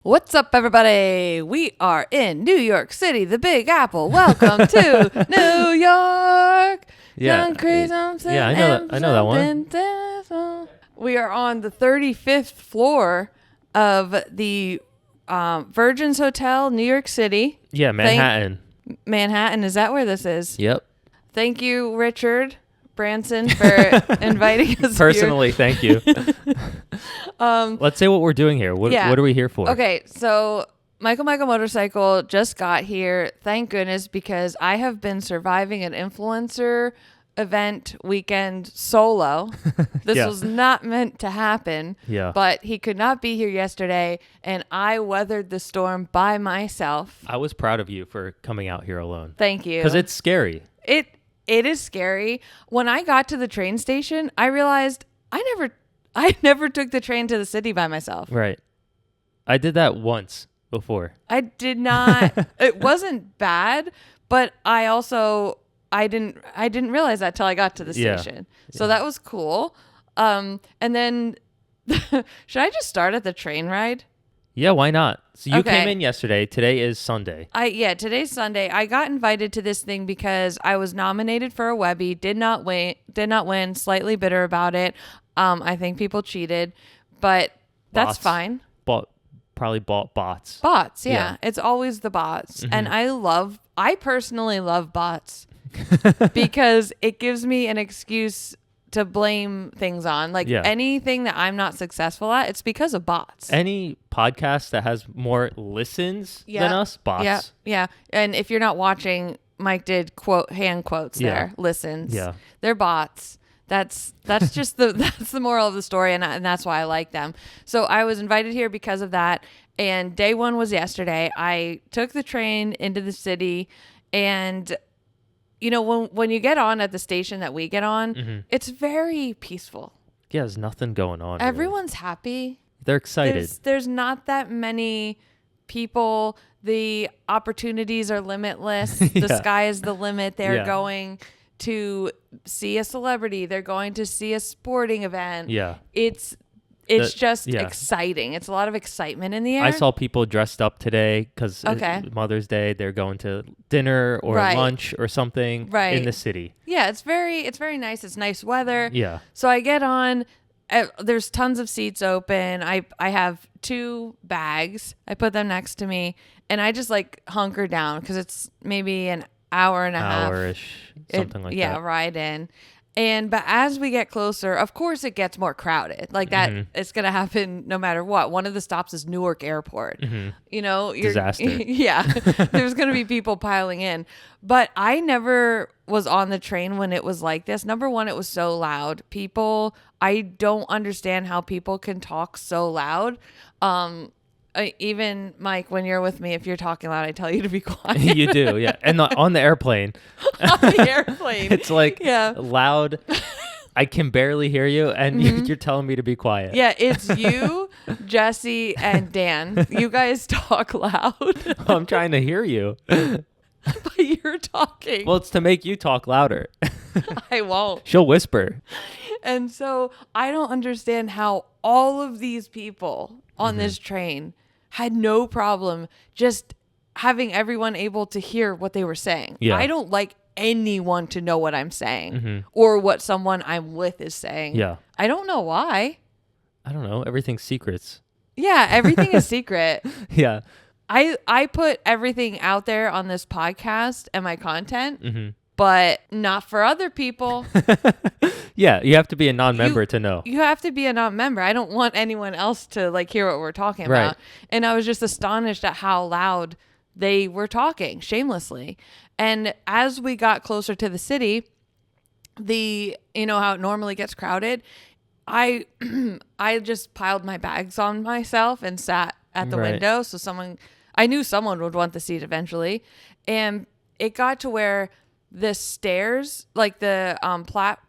What's up, everybody? We are in New York City, the Big Apple. Welcome to New York. Yeah, I know that one. We are on the 35th floor of the Virgin's Hotel, New York City. Yeah, Manhattan. Manhattan, is that where this is? Yep. Thank you, Richard Branson, for inviting us Personally, here. thank you. Let's say what we're doing here. What are we here for? Okay, so Michael Motorcycle just got here. Thank goodness, because I have been surviving an influencer event weekend solo. This was not meant to happen. Yeah. But he could not be here yesterday, and I weathered the storm by myself. I was proud of you for coming out here alone. Thank you. Because it's scary. It is scary. When I got to the train station, I realized I never took the train to the city by myself. Right. I did that once before. I did not. It wasn't bad, but I didn't realize that till I got to the station. So that was cool. And then should I just start at the train ride? Yeah, why not? So you came in yesterday. Today is Sunday. Today's Sunday. I got invited to this thing because I was nominated for a Webby. Did not win. Slightly bitter about it. I think people cheated, but that's fine. Probably bought bots. Bots, yeah. It's always the bots. Mm-hmm. And I personally love bots because it gives me an excuse to blame things on. Like anything that I'm not successful at, it's because of bots. Any podcast that has more listens than us, bots. Yeah. And if you're not watching, Mike did hand quotes there. Listens. Yeah. They're bots. That's just that's the moral of the story, and that's why I like them. So I was invited here because of that. And day one was yesterday. I took the train into the city, and you know, when you get on at the station that we get on, it's very peaceful. Yeah, there's nothing going on. Everyone's happy. They're excited. There's not that many people. The opportunities are limitless. The sky is the limit. They're going to see a celebrity. They're going to see a sporting event. Yeah. It's just exciting. It's a lot of excitement in the air. I saw people dressed up today because Mother's Day. They're going to dinner or lunch or something in the city. Yeah, it's very nice. It's nice weather. Yeah. So I get on. There's tons of seats open. I have 2 bags. I put them next to me, and I just like hunker down because it's maybe an hour and a half. Hour-ish, something like that. Yeah, ride in. But as we get closer, of course it gets more crowded. Like that, it's going to happen no matter what. One of the stops is Newark Airport. You know, disaster. Yeah, there's going to be people piling in. But I never was on the train when it was like this. Number one, it was so loud. I don't understand how people can talk so loud. Even Mike, when you're with me, if you're talking loud, I tell you to be quiet. You do, yeah. And on the airplane. It's like loud. I can barely hear you, and you're telling me to be quiet. Yeah, it's you, Jesse, and Dan. You guys talk loud. I'm trying to hear you. But you're talking. Well, it's to make you talk louder. I won't. She'll whisper. And so I don't understand how all of these people on this train had no problem just having everyone able to hear what they were saying. Yeah. I don't like anyone to know what I'm saying or what someone I'm with is saying. Yeah. I don't know why. I don't know. Everything's secrets. Yeah, everything is secret. Yeah. I put everything out there on this podcast and my content, but not for other people. Yeah, you have to be a non-member to know. You have to be a non-member. I don't want anyone else to like hear what we're talking about. And I was just astonished at how loud they were talking shamelessly. And as we got closer to the city, you know how it normally gets crowded, I just piled my bags on myself and sat at the window. So I knew someone would want the seat eventually. And it got to where the stairs, like the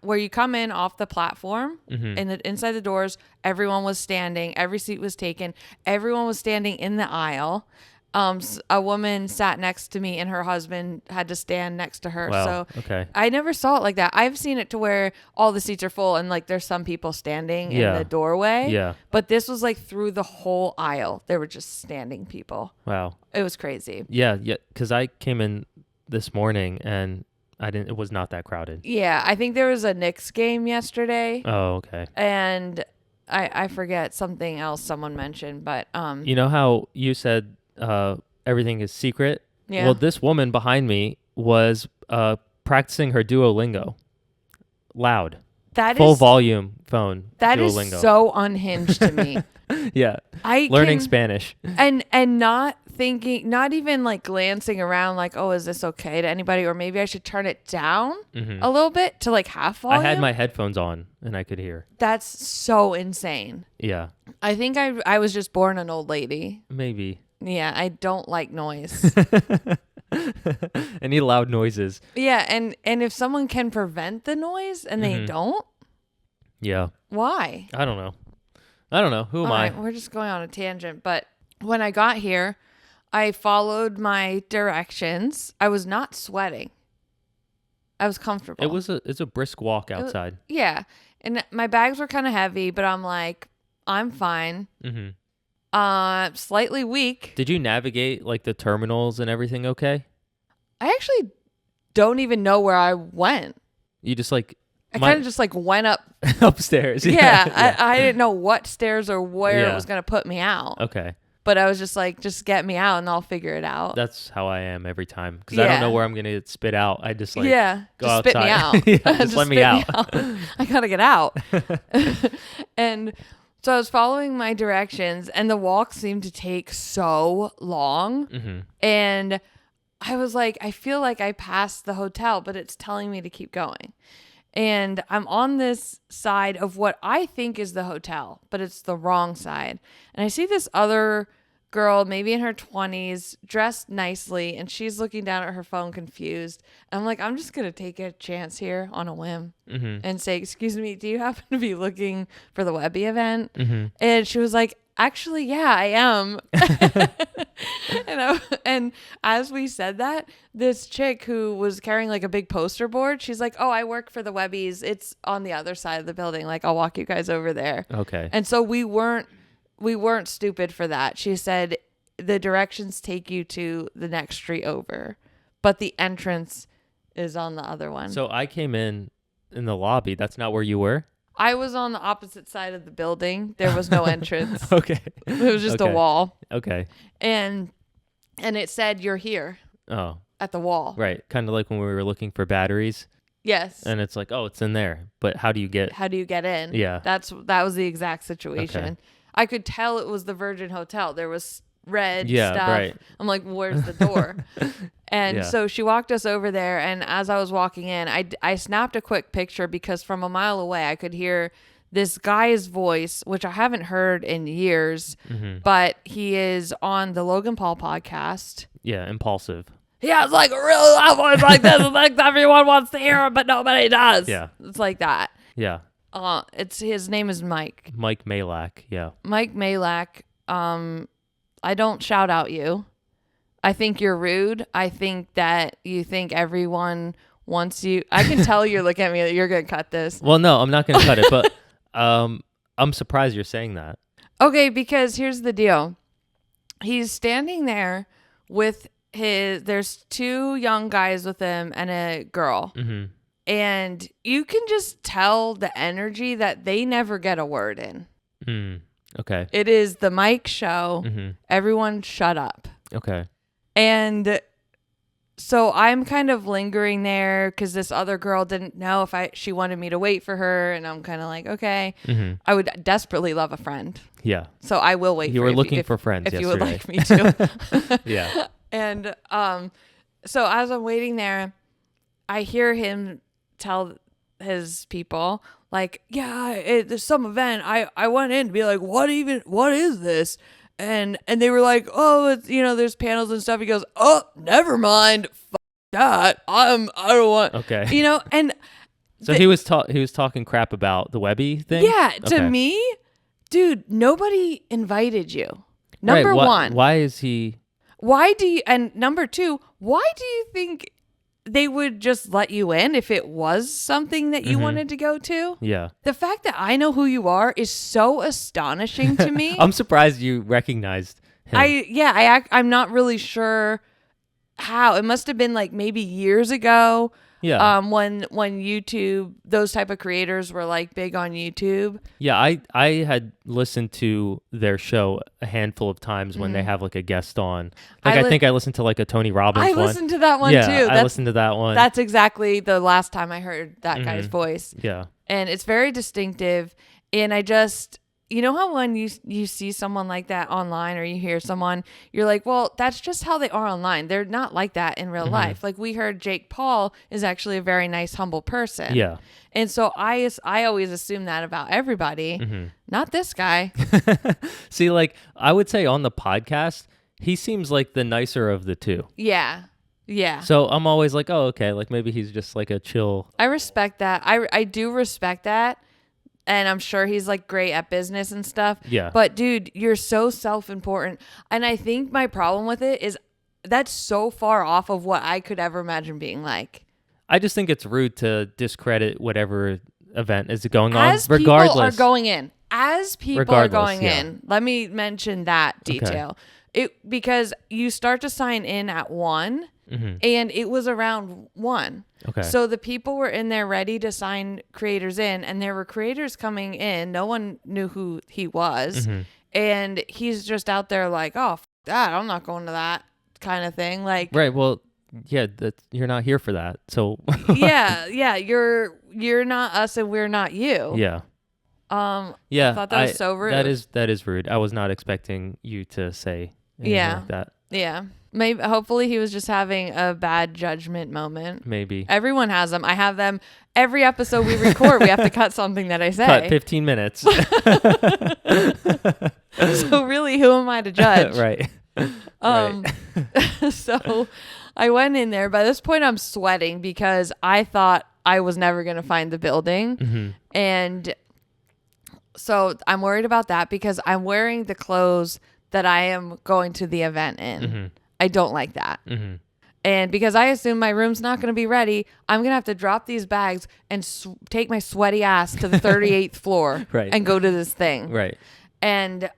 where you come in off the platform and inside the doors, everyone was standing. Every seat was taken. Everyone was standing in the aisle. a woman sat next to me and her husband had to stand next to her. Wow. So Okay. I never saw it like that. I've seen it to where all the seats are full and like there's some people standing in the doorway. Yeah. But this was like through the whole aisle. There were just standing people. Wow. It was crazy. Yeah. Yeah. Because I came in this morning and it was not that crowded. Yeah. I think there was a Knicks game yesterday. Oh, okay. And I forget something else someone mentioned, but you know how you said everything is secret? Yeah. Well, this woman behind me was practicing her Duolingo loud. That full is volume phone. That Duolingo. is so unhinged to me. Yeah. Learning Spanish. And not thinking, not even like glancing around like, oh, is this okay to anybody? Or maybe I should turn it down a little bit to like half volume. I had my headphones on and I could hear. That's so insane. Yeah. I think I was just born an old lady. Maybe. Yeah, I don't like noise. Any loud noises. Yeah, and if someone can prevent the noise and they don't, yeah. Why? I don't know. Who am I? We're just going on a tangent, but when I got here, I followed my directions. I was not sweating. I was comfortable. It's a brisk walk outside. Yeah, and my bags were kind of heavy, but I'm like, I'm fine. Slightly weak. Did you navigate like the terminals and everything okay? I actually don't even know where I went. You just like... I kind of just like went up upstairs. Yeah. I didn't know what stairs or where it was going to put me out. Okay. But I was just like, just get me out and I'll figure it out. That's how I am every time. Because I don't know where I'm going to get spit out. I just like go just outside. Spit me out. Just let me out. I got to get out. And so I was following my directions and the walk seemed to take so long. And I was like, I feel like I passed the hotel, but it's telling me to keep going. And I'm on this side of what I think is the hotel, but it's the wrong side. And I see this other girl, maybe in her 20s, dressed nicely, and she's looking down at her phone confused. I'm like, I'm just going to take a chance here on a whim and say, excuse me, do you happen to be looking for the Webby event? And she was like, actually, yeah, I am. And as we said that, this chick who was carrying like a big poster board, she's like, oh, I work for the Webbies. It's on the other side of the building. Like, I'll walk you guys over there. Okay. And so we weren't stupid for that. She said the directions take you to the next street over, but the entrance is on the other one. So I came in the lobby. That's not where you were? I was on the opposite side of the building. There was no entrance. Okay. It was just a wall. Okay. And it said, you're here. Oh. At the wall. Right. Kind of like when we were looking for batteries. Yes. And it's like, oh, it's in there. But how do you get in? Yeah. That was the exact situation. Okay. I could tell it was the Virgin Hotel. There was red stuff. Right. I'm like, where's the door? And so she walked us over there. And as I was walking in, I snapped a quick picture because from a mile away, I could hear this guy's voice, which I haven't heard in years, but he is on the Logan Paul podcast. Yeah, impulsive. He has like a really loud voice like this. It's like everyone wants to hear him, but nobody does. Yeah. It's like that. Yeah. His name is Mike. Mike Malak. Yeah. Mike Malak. I don't shout out you. I think you're rude. I think that you think everyone wants you. I can tell you're looking at me that you're going to cut this. Well, no, I'm not going to cut it, but I'm surprised you're saying that. Okay, because here's the deal. He's standing there with there's two young guys with him and a girl. And you can just tell the energy that they never get a word in. Okay. It is the Mike show. Everyone shut up. Okay. And so I'm kind of lingering there because this other girl didn't know if she wanted me to wait for her. And I'm kind of like, okay. I would desperately love a friend. Yeah. So I will wait for you. You were looking for friends if yesterday. you would like me to. Yeah. And so as I'm waiting there, I hear him tell his people, like, yeah, there's some event. I went in to be like, what is this? And they were like, oh, it's, there's panels and stuff. He goes, oh, never mind. That. I don't want. Okay. And so he was talking crap about the Webby thing. Yeah. To me, dude, nobody invited you. Number one. Why is he? and number two, why do you think they would just let you in if it was something that you wanted to go to? Yeah. The fact that I know who you are is so astonishing to me. I'm surprised you recognized him. I'm not really sure how. It must have been like maybe years ago. Yeah. When YouTube, those type of creators were like big on YouTube. Yeah, I had listened to their show a handful of times when they have like a guest on. Like I think I listened to like a Tony Robbins one. I listened to that one too. I listened to that one. That's exactly the last time I heard that guy's voice. Yeah. And it's very distinctive. And I just, you know how when you see someone like that online or you hear someone, you're like, well, that's just how they are online. They're not like that in real life. Like we heard Jake Paul is actually a very nice, humble person. Yeah. And so I always assume that about everybody. Not this guy. See, like I would say on the podcast, he seems like the nicer of the two. Yeah. Yeah. So I'm always like, oh, okay. Like maybe he's just like a chill. I respect that. I do respect that. And I'm sure he's like great at business and stuff. Yeah. But dude, you're so self-important. And I think my problem with it is that's so far off of what I could ever imagine being like. I just think it's rude to discredit whatever event is going on. As people are going in. Let me mention that detail. Okay. Because you start to sign in at 1 and it was around 1. Okay. So the people were in there ready to sign creators in, and there were creators coming in. No one knew who he was. And he's just out there like, oh, that. I'm not going to that kind of thing. Like, right. Well, yeah, you're not here for that. So yeah. You're not us and we're not you. Yeah. Yeah. I thought that was so rude. That is rude. I was not expecting you to say anything like that. Yeah. Maybe hopefully he was just having a bad judgment moment. Maybe. Everyone has them. I have them every episode we record. We have to cut something that I say. Cut 15 minutes. So really, who am I to judge? Right. So I went in there. By this point, I'm sweating because I thought I was never going to find the building. And so I'm worried about that because I'm wearing the clothes that I am going to the event in. I don't like that. And because I assume my room's not going to be ready, I'm going to have to drop these bags and take my sweaty ass to the 38th floor and go to this thing. Right. And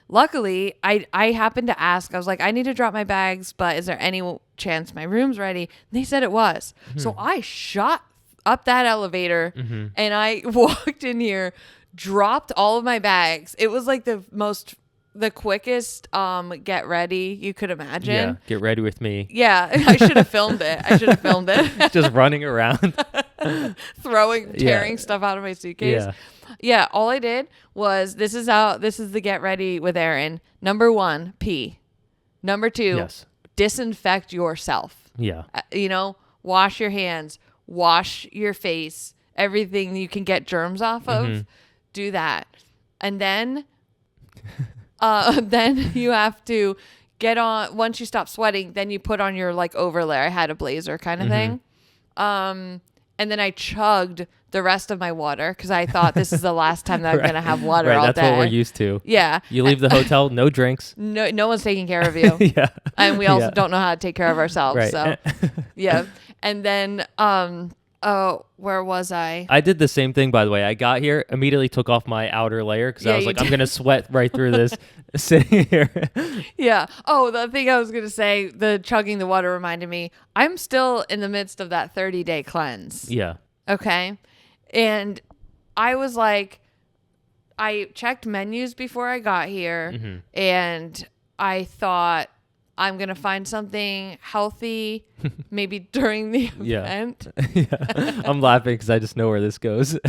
luckily, I happened to ask. I was like, I need to drop my bags, but is there any chance my room's ready? And they said it was. So I shot up that elevator and I walked in here, dropped all of my bags. It was like the quickest get ready you could imagine. Yeah, get ready with me. Yeah, I should have filmed it. Just running around. Tearing stuff out of my suitcase. Yeah, all I did was this is the get ready with Erin. Number 1, pee. Number 2, disinfect yourself. Yeah. Wash your hands, wash your face, everything you can get germs off of. Do that. And then you have to get on, once you stop sweating, then you put on your like overlay. I had a blazer kind of thing. And then I chugged the rest of my water because I thought this is the last time that I'm going to have water all day. That's what we're used to. Yeah. You leave the hotel, no drinks. No one's taking care of you. Yeah. And we also don't know how to take care of ourselves. Right. So, yeah. And then, where was I? I did the same thing, by the way. I got here, immediately took off my outer layer because I was like, I'm going to sweat right through this sitting here. Yeah. Oh, the thing I was going to say, the chugging the water reminded me, I'm still in the midst of that 30-day cleanse. Yeah. Okay. And I was like, I checked menus before I got here and I thought, I'm going to find something healthy maybe during the event. Yeah. I'm laughing because I just know where this goes.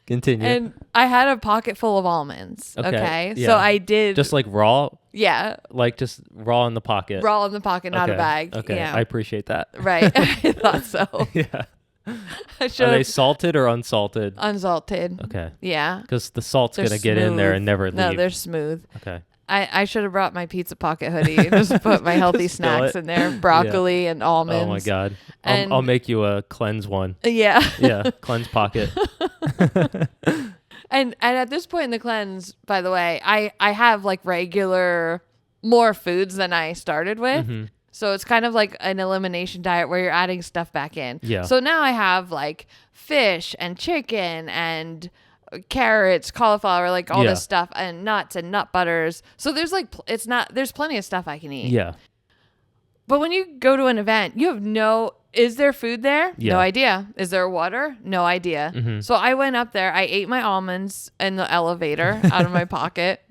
Continue. And I had a pocket full of almonds. Okay. Yeah. So I did. Just like raw? Yeah. Like just raw in the pocket? Raw in the pocket, not a bag. Okay. Yeah. I appreciate that. Right. I thought so. Yeah. Are they salted or unsalted? Unsalted. Okay. Yeah. Because the salt's going to get in there and never leave. No, they're smooth. Okay. I should have brought my pizza pocket hoodie and just put my healthy snacks in there, broccoli and almonds. Oh my God. I'll make you a cleanse one. Yeah. Yeah, cleanse pocket. And at this point in the cleanse, by the way, I have like regular more foods than I started with. Mm-hmm. So it's kind of like an elimination diet where you're adding stuff back in. Yeah. So now I have like fish and chicken and carrots, cauliflower, like all this stuff, and nuts and nut butters. So there's like, there's plenty of stuff I can eat. Yeah. But when you go to an event, you have is there food there? Yeah. No idea. Is there water? No idea. Mm-hmm. So I went up there. I ate my almonds in the elevator out of my pocket.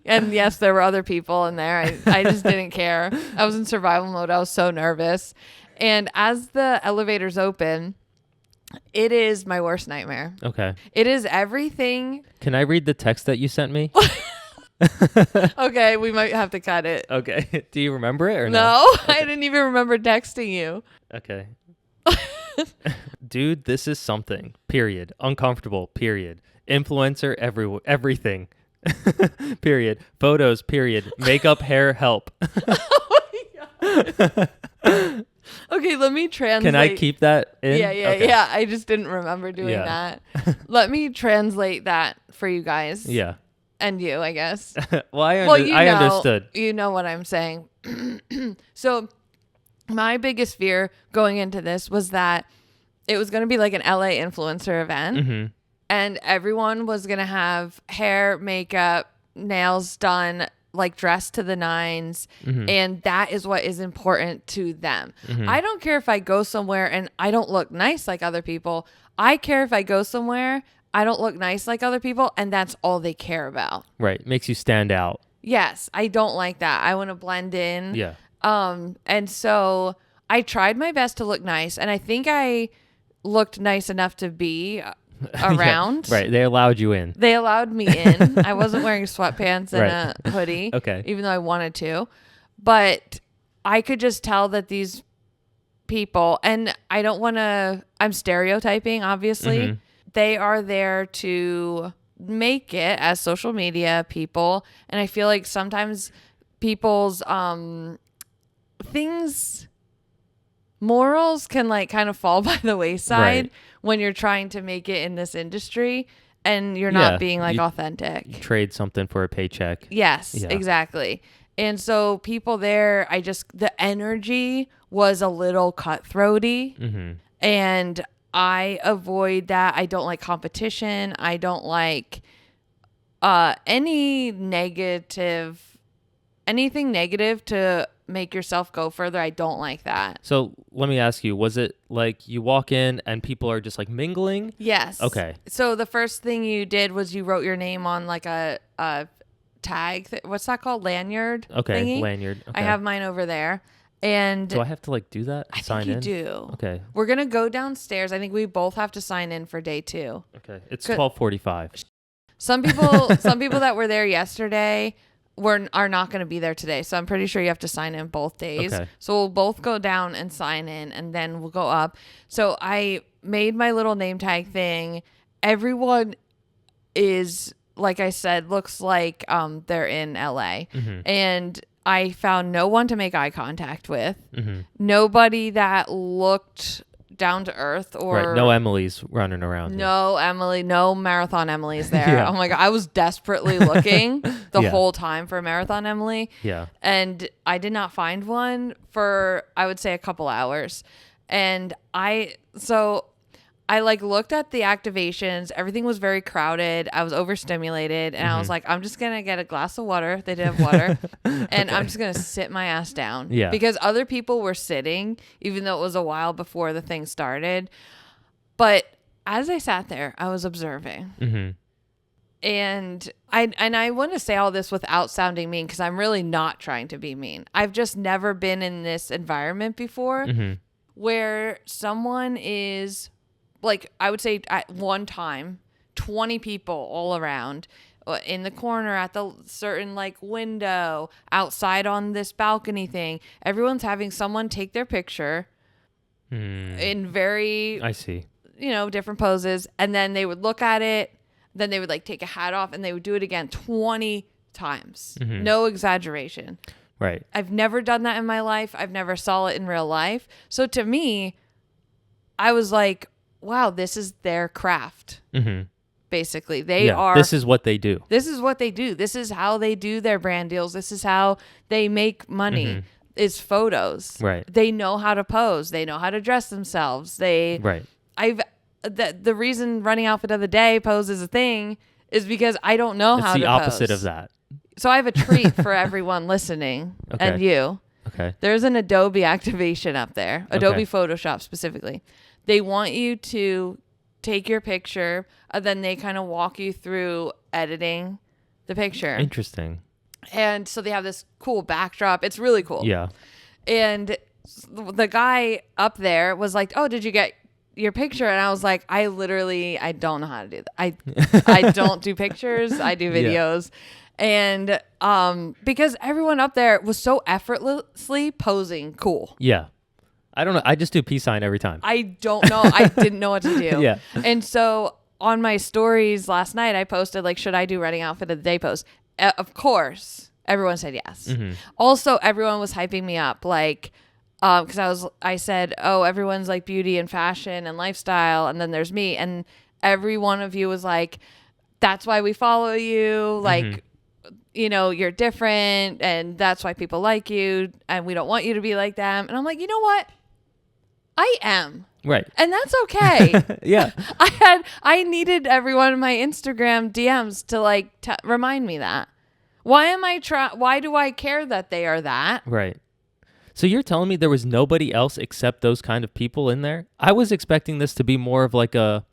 And yes, there were other people in there. I just didn't care. I was in survival mode. I was so nervous. And as the elevators open, it is my worst nightmare. Okay. It is everything. Can I read the text that you sent me? Okay, we might have to cut it. Okay. Do you remember it or no? No, Okay. I didn't even remember texting you. Okay. Dude, this is something. Period. Uncomfortable. Period. Influencer everything. Period. Photos. Period. Makeup, hair, help. Oh my God. Okay, let me translate. Can I keep that in? Yeah. Okay. I just didn't remember doing that. Let me translate that for you guys. Yeah. And you, I guess. Well, I understood. You know what I'm saying. So my biggest fear going into this was that it was going to be like an LA influencer event. Mm-hmm. And everyone was going to have hair, makeup, nails done, like dressed to the nines. Mm-hmm. And that is what is important to them. Mm-hmm. I don't care if I go somewhere and I don't look nice like other people. I care if I go somewhere, I don't look nice like other people, and that's all they care about. Right. Makes you stand out. Yes, I don't like that. I want to blend in. Yeah. And so I tried my best to look nice, and I think I looked nice enough to be around. Yeah, right. They allowed you in. They allowed me in. I wasn't wearing sweatpants and Right. a hoodie. Okay. Even though I wanted to. But I could just tell that these people, and I don't want to, I'm stereotyping, obviously. Mm-hmm. They are there to make it as social media people. And I feel like sometimes people's morals can like kind of fall by the wayside. Right. When you're trying to make it in this industry and you're not being like authentic. You trade something for a paycheck. Yes, exactly. And so people there, the energy was a little cutthroaty. Mm-hmm. And I avoid that. I don't like competition. I don't like anything negative to make yourself go further. I don't like that. So let me ask you, was it like you walk in and people are just like mingling? Yes. Okay. So the first thing you did was you wrote your name on like a tag. What's that called? Lanyard? Okay. Thingy? Lanyard. Okay. I have mine over there. And do I have to like do that? I Sign think you in? do. Okay. We're going to go downstairs. I think we both have to sign in for day 2. Okay. It's 12:45. Some people that were there yesterday are not going to be there today. So I'm pretty sure you have to sign in both days. Okay. So we'll both go down and sign in and then we'll go up. So I made my little name tag thing. Everyone is, like I said, looks like they're in LA. Mm-hmm. And I found no one to make eye contact with. Mm-hmm. Nobody that looked down to earth or right. No Emily's running around. No here. Emily, no Marathon Emily's there. Yeah. Oh my God. I was desperately looking the whole time for Marathon Emily. Yeah. And I did not find one for, I would say, a couple hours. And I like looked at the activations. Everything was very crowded. I was overstimulated. And I was like, I'm just going to get a glass of water. They did have water. And I'm just going to sit my ass down. Yeah. Because other people were sitting, even though it was a while before the thing started. But as I sat there, I was observing. Mm-hmm. And I want to say all this without sounding mean, because I'm really not trying to be mean. I've just never been in this environment before where someone is... like I would say at one time, 20 people all around in the corner at the certain like window outside on this balcony thing. Everyone's having someone take their picture in very, I see, different poses. And then they would look at it. Then they would like take a hat off and they would do it again 20 times. Mm-hmm. No exaggeration. Right. I've never done that in my life. I've never saw it in real life. So to me, I was like, wow, this is their craft. Mm-hmm. basically. They are. This is what they do. This is what they do. This is how they do their brand deals. This is how they make money. Is photos. Right. They know how to pose. They know how to dress themselves. The reason running outfit of the day pose is a thing is because I don't know how to pose. It's the opposite of that. So I have a treat for everyone listening and you. Okay. There's an Adobe activation up there. Adobe Photoshop specifically. They want you to take your picture and then they kind of walk you through editing the picture. Interesting. And so they have this cool backdrop. It's really cool. Yeah. And the guy up there was like, "Oh, did you get your picture?" And I was like, I don't know how to do that. I don't do pictures. I do videos. Yeah. And because everyone up there was so effortlessly posing cool. Yeah. I don't know. I just do peace sign every time. I don't know. I didn't know what to do. Yeah. And so on my stories last night, I posted like, should I do running outfit of the day post? Of course, everyone said yes. Mm-hmm. Also, everyone was hyping me up, like, because I said, oh, everyone's like beauty and fashion and lifestyle, and then there's me, and every one of you was like, that's why we follow you, like, you know, you're different, and that's why people like you, and we don't want you to be like them. And I'm like, you know what? I am. Right. And that's okay. Yeah. I needed everyone in my Instagram DMs to like remind me that. Why do I care that they are that? Right. So you're telling me there was nobody else except those kind of people in there? I was expecting this to be more of like a,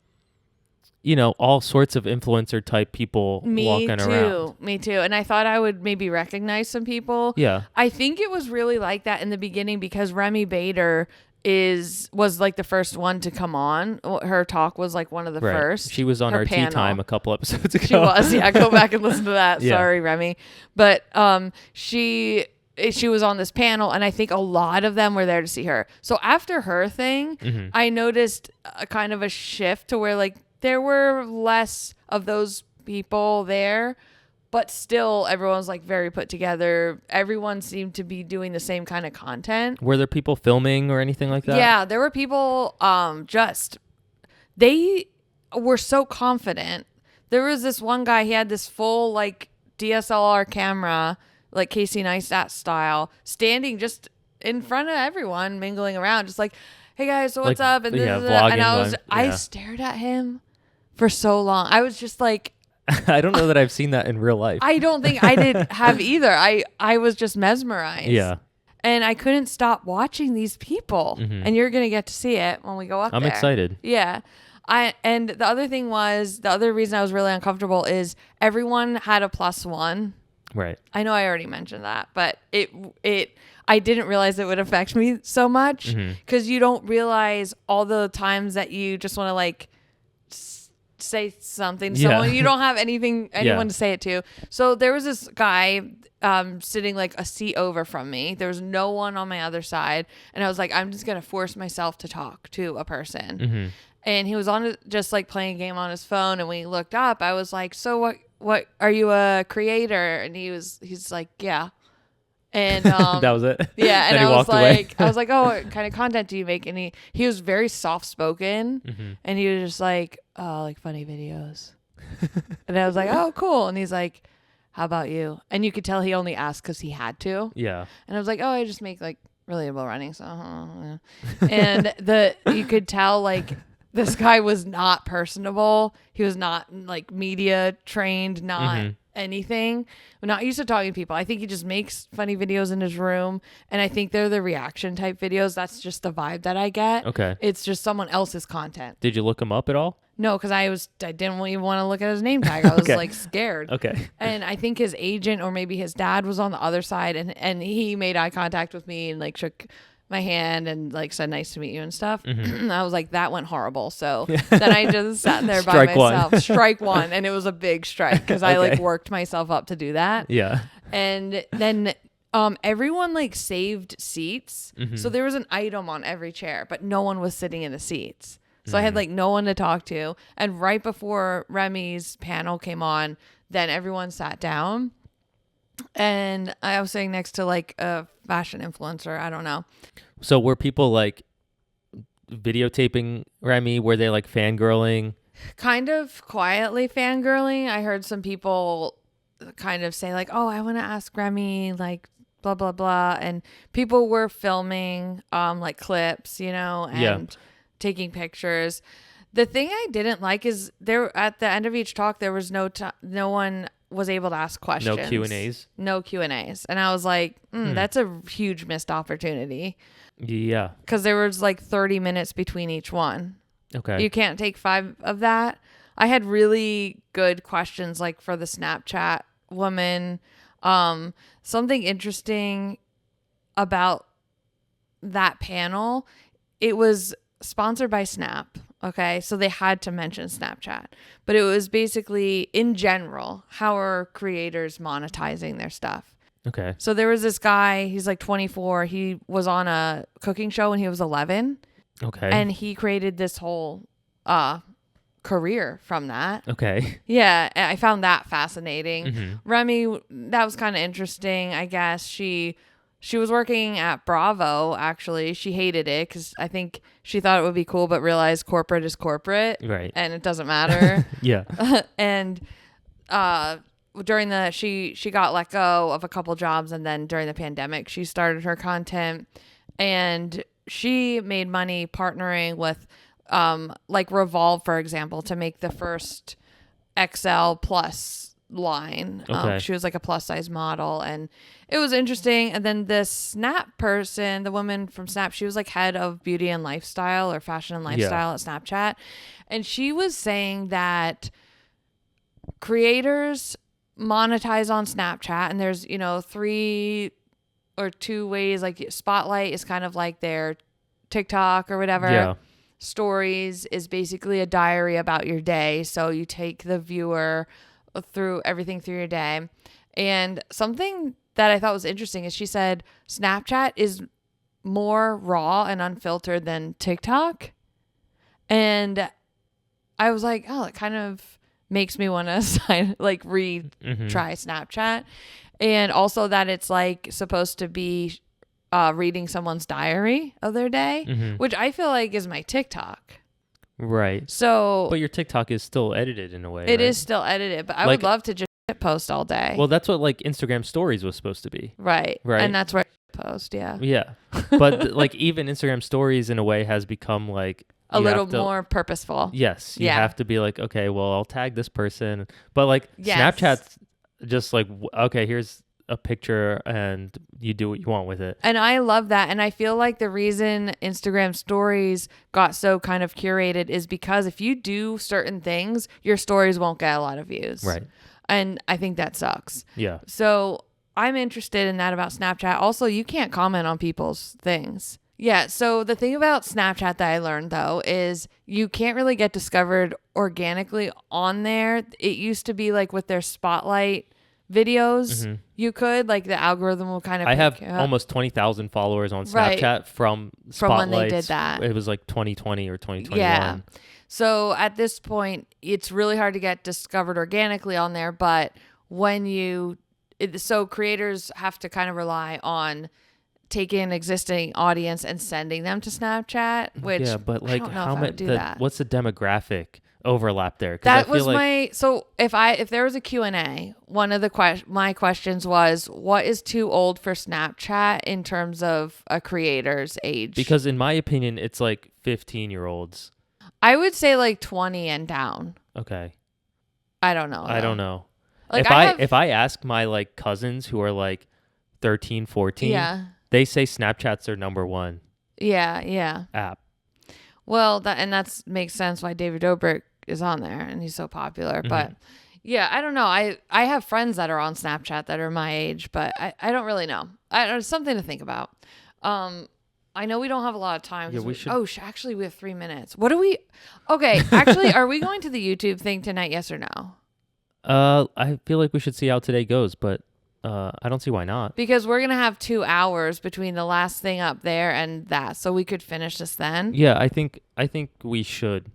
you know, all sorts of influencer type people walking around. Me too. And I thought I would maybe recognize some people. Yeah. I think it was really like that in the beginning because Remy Bader was like the first one to come on. Her talk was like one of the first. She was on our Tea Time a couple episodes ago. She was, yeah. Go back and listen to that. Yeah. Sorry, Remy. But she was on this panel, and I think a lot of them were there to see her. So after her thing, I noticed a kind of a shift to where like there were less of those people there. But still, everyone was like very put together. Everyone seemed to be doing the same kind of content. Were there people filming or anything like that? Yeah, there were people they were so confident. There was this one guy, he had this full like DSLR camera, like Casey Neistat style, standing just in front of everyone, mingling around, just like, hey guys, so what's up? And, vlogging, I stared at him for so long. I was just like, I don't know that I've seen that in real life. I don't think I did have either. I was just mesmerized. Yeah. And I couldn't stop watching these people. And you're going to get to see it when we go up there. I'm excited. Yeah. And the other thing was, the other reason I was really uncomfortable is everyone had a +1. Right. I know I already mentioned that, but I didn't realize it would affect me so much because you don't realize all the times that you just want to like say something to someone. You don't have anyone to say it to. So there was this guy sitting like a seat over from me. There was no one on my other side. And I was like, I'm just going to force myself to talk to a person. And he was just like playing a game on his phone. And when he looked up, I was like, so what are you a creator? And he's like, yeah. And that was it. Yeah. And I was like, oh, what kind of content do you make? And he was very soft spoken and he was just like, oh, like funny videos. And I was like, oh, cool. And he's like, how about you? And you could tell he only asked because he had to. Yeah. And I was like, oh, I just make like relatable running. So, and you could tell like this guy was not personable. He was not like media trained, not anything. I'm not used to talking to people. I think he just makes funny videos in his room. And I think they're the reaction type videos. That's just the vibe that I get. Okay. It's just someone else's content. Did you look him up at all? No, because I didn't even want to look at his name tag. I was like scared. Okay. And I think his agent or maybe his dad was on the other side and he made eye contact with me and like shook my hand and like said nice to meet you and stuff. I was like, that went horrible. So then I just sat there by myself. Strike one. And it was a big strike because I like worked myself up to do that. Yeah. And then everyone like saved seats. So there was an item on every chair, but no one was sitting in the seats. So I had like no one to talk to. And right before Remy's panel came on, then everyone sat down. And I was sitting next to like a fashion influencer. I don't know. So were people like videotaping Remy? Were they like fangirling? kind of quietly fangirling. I heard some people kind of say like, oh, I want to ask Remy, like, blah, blah, blah. And people were filming like clips, and taking pictures. The thing I didn't like is there at the end of each talk, there was no one was able to ask questions. No Q&As? No Q&As. And I was like, that's a huge missed opportunity. Yeah. Because there was like 30 minutes between each one. Okay. You can't take 5 of that. I had really good questions like for the Snapchat woman. Something interesting about that panel, it was sponsored by Snap. Okay, so they had to mention Snapchat, but it was basically in general, how are creators monetizing their stuff? Okay. So there was this guy, he's like 24. He was on a cooking show when he was 11. Okay. And he created this whole career from that. Okay. Yeah, I found that fascinating. Mm-hmm. Remy, that was kind of interesting, I guess. She was working at Bravo, actually. She hated it because I think she thought it would be cool, but realized corporate is corporate. Right. And it doesn't matter. Yeah. And during she got let go of a couple jobs, and then during the pandemic, she started her content, and she made money partnering with like Revolve, for example, to make the first XL plus line. Okay. She was like a plus size model, and it was interesting. And then this Snap person, the woman from Snap, she was like head of beauty and lifestyle or fashion and lifestyle at Snapchat. And she was saying that creators monetize on Snapchat, and there's, 3 or 2 ways. Like Spotlight is kind of like their TikTok or whatever. Yeah. Stories is basically a diary about your day. So you take the viewer through everything through your day. And something that I thought was interesting is she said Snapchat is more raw and unfiltered than TikTok. And I was like, oh, it kind of makes me want to retry Snapchat. And also that it's like supposed to be reading someone's diary of their day, which I feel like is my TikTok. Right. So, but your TikTok is still edited in a way. It is still edited, but I would love to just post all day. Well, that's what like Instagram stories was supposed to be. Right. Right. And that's where I post. Yeah. Yeah. But like even Instagram stories in a way has become like a little more purposeful. Yes. You have to be like, okay, well, I'll tag this person. But like Snapchat's just like, okay, here's a picture and you do what you want with it. And I love that. And I feel like the reason Instagram stories got so kind of curated is because if you do certain things, your stories won't get a lot of views. Right. And I think that sucks. Yeah. So I'm interested in that about Snapchat. Also, you can't comment on people's things. Yeah. So the thing about Snapchat that I learned though is you can't really get discovered organically on there. It used to be like with their Spotlight videos, you could, like, the algorithm will kind of I have almost 20,000 followers on Snapchat from when they did that. It was like 2020 or 2021. Yeah. So at this point, it's really hard to get discovered organically on there. But so creators have to kind of rely on taking an existing audience and sending them to Snapchat, which but like I don't know if I would do that. What's the demographic overlap there? That was so if there was a Q&A, one of my questions was, what is too old for Snapchat in terms of a creator's age? Because in my opinion, it's like 15-year-olds. I would say like 20 and down. Okay. I don't know. I don't know. Like if I ask my like cousins who are like 13, 14, they say Snapchat's their number one app. Well, that makes sense why David Dobrik is on there and he's so popular. But yeah, I don't know. I have friends that are on Snapchat that are my age, but I don't really know. It's something to think about. I know we don't have a lot of time. Yeah, we should. Oh, actually, we have 3 minutes. What do we? Okay, actually, are we going to the YouTube thing tonight? Yes or no? I feel like we should see how today goes, but I don't see why not. Because we're gonna have 2 hours between the last thing up there and that, so we could finish this then. Yeah, I think we should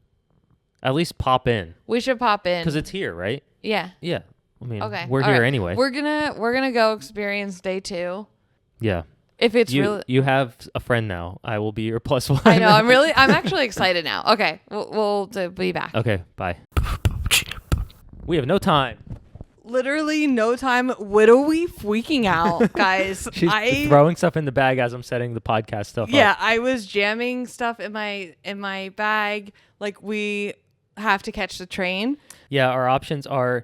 at least pop in. We should pop in because it's here, right? Yeah. Yeah. I mean, okay. We're here anyway. We're gonna go experience day 2. Yeah. If it's really, you have a friend now. I will be your plus one. I know. I'm actually excited now. Okay, we'll be back. Okay, bye. We have no time. Literally no time. What are we freaking out, guys? She's throwing stuff in the bag as I'm setting the podcast stuff up. Yeah, I was jamming stuff in my bag. Like, we have to catch the train. Yeah, our options are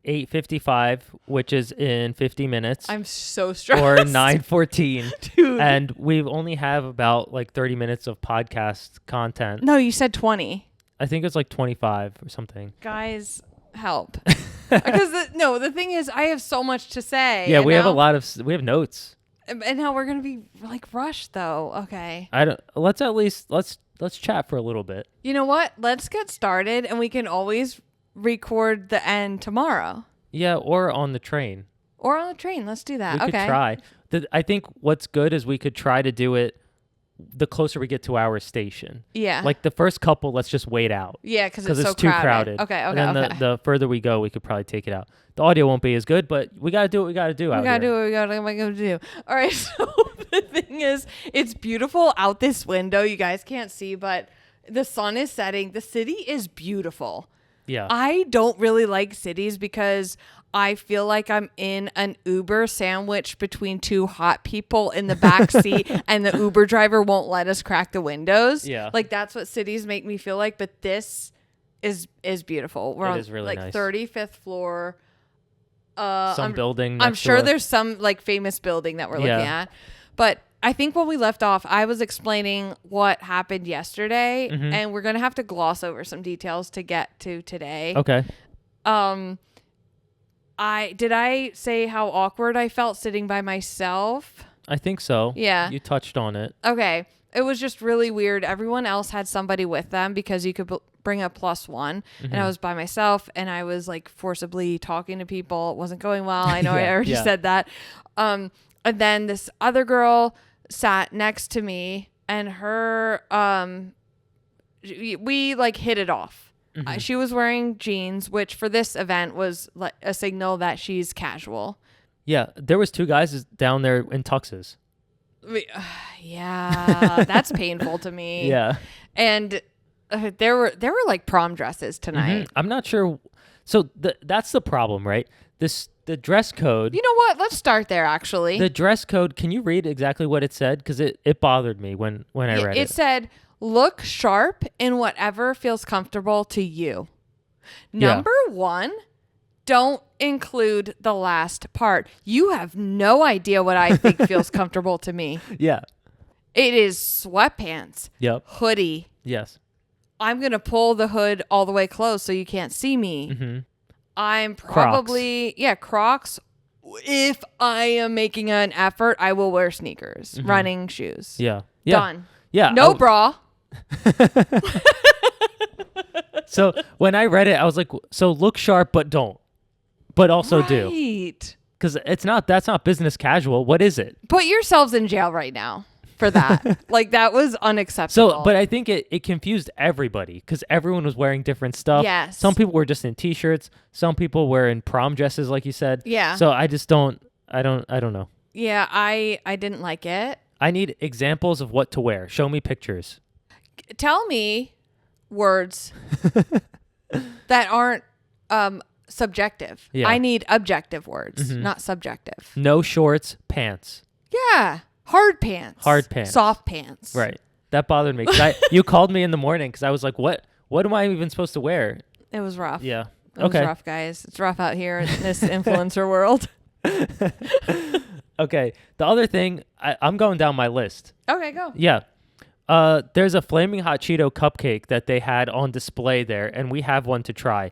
8:55, which is in 50 minutes. I'm so stressed. Or 9:14. Dude. And we only have about like 30 minutes of podcast content. No, you said 20. I think it's like 25 or something. Guys, help. Because the thing is, I have so much to say. Yeah, we have notes. And now we're going to be like rushed though. Okay. Let's chat for a little bit. You know what? Let's get started and we can always record the end tomorrow. Yeah, or on the train. Let's do that. We could try. I think what's good is we could try to do it the closer we get to our station. Yeah. Like the first couple, let's just wait out. Yeah, because it's so too crowded. Okay. And then the further we go, we could probably take it out. The audio won't be as good, but we got to do what we got to do out here. We got to do what we got to do. All right, so the thing is, it's beautiful out this window. You guys can't see, but the sun is setting. The city is beautiful. Yeah. I don't really like cities because I feel like I'm in an Uber sandwich between two hot people in the back seat and the Uber driver won't let us crack the windows. Yeah. Like that's what cities make me feel like, but this is beautiful. We're is really nice. 35th floor. Building. I'm sure there's some like famous building that we're looking at. But I think when we left off, I was explaining what happened yesterday, and we're going to have to gloss over some details to get to today. Okay. Did I say how awkward I felt sitting by myself? I think so. Yeah. You touched on it. Okay. It was just really weird. Everyone else had somebody with them because you could bring a +1. And I was by myself and I was like forcibly talking to people. It wasn't going well. I know I already said that. And then this other girl sat next to me and her, we like hit it off. She was wearing jeans, which for this event was like a signal that she's casual. Yeah. There was 2 guys down there in tuxes. Yeah, that's painful to me. Yeah. And there were like prom dresses tonight. I'm not sure. So that's the problem, right? The dress code. You know what? Let's start there, actually. The dress code, can you read exactly what it said? Because it bothered me when I read it. It said, look sharp in whatever feels comfortable to you. Number 1, don't include the last part. You have no idea what I think feels comfortable to me. Yeah. It is sweatpants. Yep. Hoodie. Yes. I'm going to pull the hood all the way close so you can't see me. Mm-hmm. I'm probably, Crocs. If I am making an effort, I will wear sneakers, running shoes. Yeah. Done. Yeah. No bra. So when I read it, I was like, so look sharp, but don't. But also do. Because that's not business casual. What is it? Put yourselves in jail right now for that. Like, that was unacceptable. So, but I think it confused everybody because everyone was wearing different stuff. Yes. Some people were just in t-shirts. Some people were in prom dresses, like you said. Yeah. So I just don't know. Yeah, I didn't like it. I need examples of what to wear. Show me pictures. Tell me words that aren't subjective. Yeah. I need objective words, not subjective. No shorts, pants. Yeah. Hard pants. Soft pants. Right. That bothered me. You called me in the morning because I was like, what am I even supposed to wear? It was rough. Yeah. It was rough, guys. It's rough out here in this influencer world. Okay. The other thing, I'm going down my list. Okay, go. Yeah. There's a Flaming Hot Cheeto cupcake that they had on display there, and we have one to try.